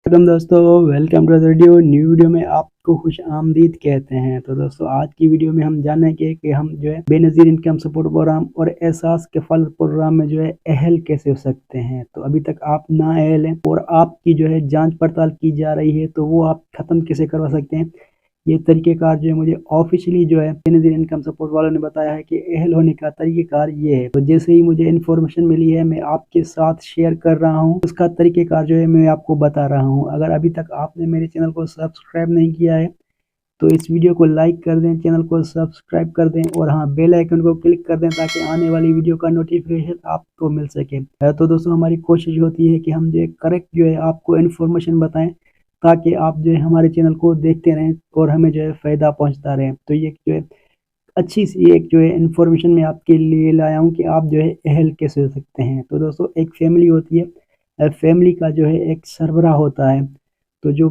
Welcome दोस्तों, welcome to the video. New video में आपको खुश आमदीद कहते हैं। तो दोस्तों आज की वीडियो में हम जानेंगे कि हम जो है बेनज़ीर इनकम सपोर्ट प्रोग्राम और एहसास किफ़ालत प्रोग्राम में जो है अहल कैसे हो सकते हैं। तो अभी तक आप ना अहल हैं और आपकी जो है जांच पड़ताल की जा रही है, तो वो आप ख़त्म कैसे करवा सकते हैं। ये तरीक़ेकार जो है मुझे ऑफिशियली जो है बेनज़ीर इनकम सपोर्ट वालों ने बताया है कि अहल होने का तरीक़ेकार ये है। तो जैसे ही मुझे इन्फॉर्मेशन मिली है मैं आपके साथ शेयर कर रहा हूँ। उसका तरीक़ेकार जो है मैं आपको बता रहा हूँ। अगर अभी तक आपने मेरे चैनल को सब्सक्राइब नहीं किया है तो इस वीडियो को लाइक कर दें, चैनल को सब्सक्राइब कर दें और हाँ बेल आइकन को क्लिक कर दें ताकि आने वाली वीडियो का नोटिफिकेशन आपको मिल सके। तो दोस्तों हमारी कोशिश होती है कि हम जो है करेक्ट जो है आपको इन्फॉर्मेशन बताएं ताकि आप जो है हमारे चैनल को देखते रहें और हमें जो है फ़ायदा पहुंचता रहे। तो ये जो है अच्छी सी एक जो है इन्फॉर्मेशन मैं आपके लिए लाया हूँ कि आप जो है अहल कैसे हो सकते हैं। तो दोस्तों एक फैमिली होती है, फैमिली का जो है एक सरबराह होता है। तो जो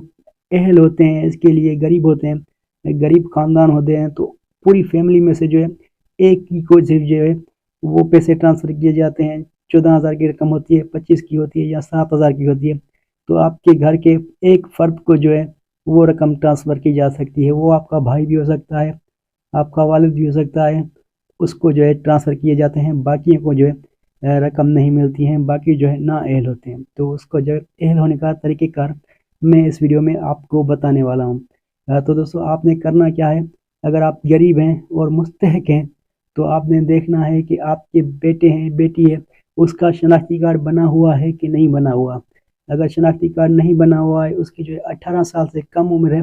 अहल होते हैं इसके लिए गरीब होते हैं, गरीब ख़ानदान होते हैं। तो पूरी फैमिली में से जो है एक ही को सिर्फ जो है वो पैसे ट्रांसफ़र किए जाते हैं। 14,000 की रकम होती है, 25 की होती है या 7,000 की होती है। तो आपके घर के एक फ़र्द को जो है वो रकम ट्रांसफ़र की जा सकती है। वो आपका भाई भी हो सकता है, आपका वालिद भी हो सकता है, उसको जो है ट्रांसफ़र किए जाते हैं। बाकियों को जो है रकम नहीं मिलती हैं, बाकी जो है नाअहल होते हैं। तो उसको जो है अहल होने का तरीक़ेकार मैं इस वीडियो में आपको बताने वाला हूँ। तो दोस्तों आपने करना क्या है, अगर आप गरीब हैं और मुस्तहिक हैं तो आपने देखना है कि आपके बेटे हैं, बेटी है, उसका शनाख्ती कार्ड बना हुआ है कि नहीं बना हुआ। अगर शनाख्ती कार्ड नहीं बना हुआ है, उसकी जो है 18 साल से कम उम्र है,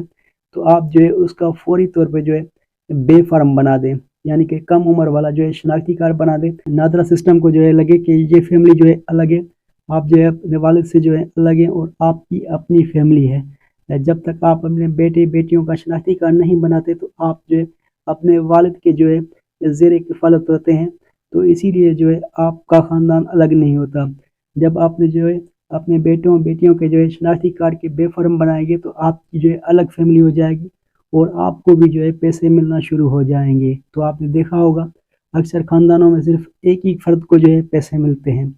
तो आप जो है उसका फ़ौरी तौर पे जो है बेफार्म बना दें, यानी कि कम उम्र वाला जो है शनाख्ती कार्ड बना दें। नादरा सिस्टम को जो है लगे कि ये फैमिली जो है अलग है, आप जो है अपने वालिद से जो है अलग हैं और आपकी अपनी फैमिली है। जब तक आप अपने बेटे बेटियों का शनाख्ती कार्ड नहीं बनाते तो आप जो है अपने वालिद के जो है ज़ेर किफ़ालत होते हैं। तो इसीलिए जो है आपका ख़ानदान अलग नहीं होता। जब आपने जो है अपने बेटों बेटियों के जो है शनाख्ती कार्ड के बेफार्म बनाएंगे तो आपकी जो है अलग फैमिली हो जाएगी और आपको भी जो है पैसे मिलना शुरू हो जाएंगे। तो आपने देखा होगा अक्सर ख़ानदानों में सिर्फ एक ही फ़र्द को जो है पैसे मिलते हैं।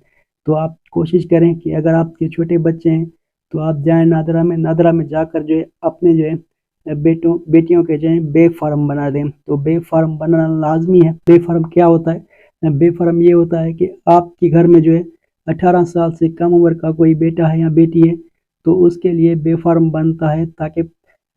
तो आप कोशिश करें कि अगर आपके छोटे बच्चे हैं तो आप जाएँ नादरा में जाकर जो है अपने जो है बेटों बेटियों के जो है बेफार्म बना दें। तो बेफार्म बनाना लाजमी है। बेफार्म क्या होता है, बेफार्म ये होता है कि आपके घर में जो है 18 साल से कम उम्र का कोई बेटा है या बेटी है तो उसके लिए बेफार्म बनता है ताकि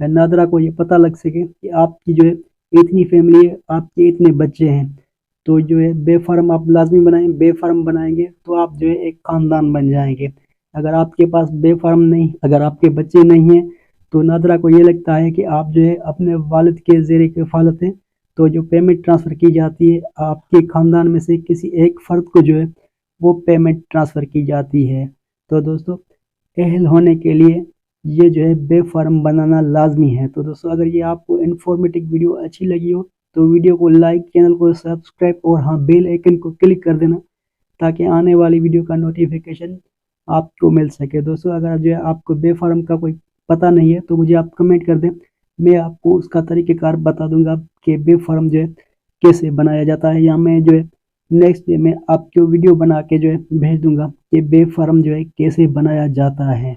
नादरा को ये पता लग सके कि आपकी जो है इतनी फैमिली है, आपके इतने बच्चे हैं। तो जो है बेफार्म आप लाजमी बनाएं। बेफार्म बनाएंगे तो आप जो है एक ख़ानदान बन जाएंगे। अगर आपके पास बेफार्म नहीं, अगर आपके बच्चे नहीं हैं तो नादरा को ये लगता है कि आप जो है अपने वालिद के ज़ेर किफ़ालत हैं। तो जो पेमेंट ट्रांसफ़र की जाती है आपके ख़ानदान में से किसी एक फ़र्द को जो है वो पेमेंट ट्रांसफ़र की जाती है। तो दोस्तों अहल होने के लिए ये जो है बेफार्म बनाना लाजमी है। तो दोस्तों अगर ये आपको इन्फॉर्मेटिव वीडियो अच्छी लगी हो तो वीडियो को लाइक, चैनल को सब्सक्राइब और हाँ बेल आइकन को क्लिक कर देना ताकि आने वाली वीडियो का नोटिफिकेशन आपको मिल सके। दोस्तों अगर जो है आपको बेफार्म का कोई पता नहीं है तो मुझे आप कमेंट कर दें, मैं आपको उसका तरीक़ेकार बता दूंगा कि बेफार्म जो है कैसे बनाया जाता है, या मैं जो है नेक्स्ट डे में आपको वीडियो बना के जो है भेज दूंगा कि बेफार्म जो है कैसे बनाया जाता है।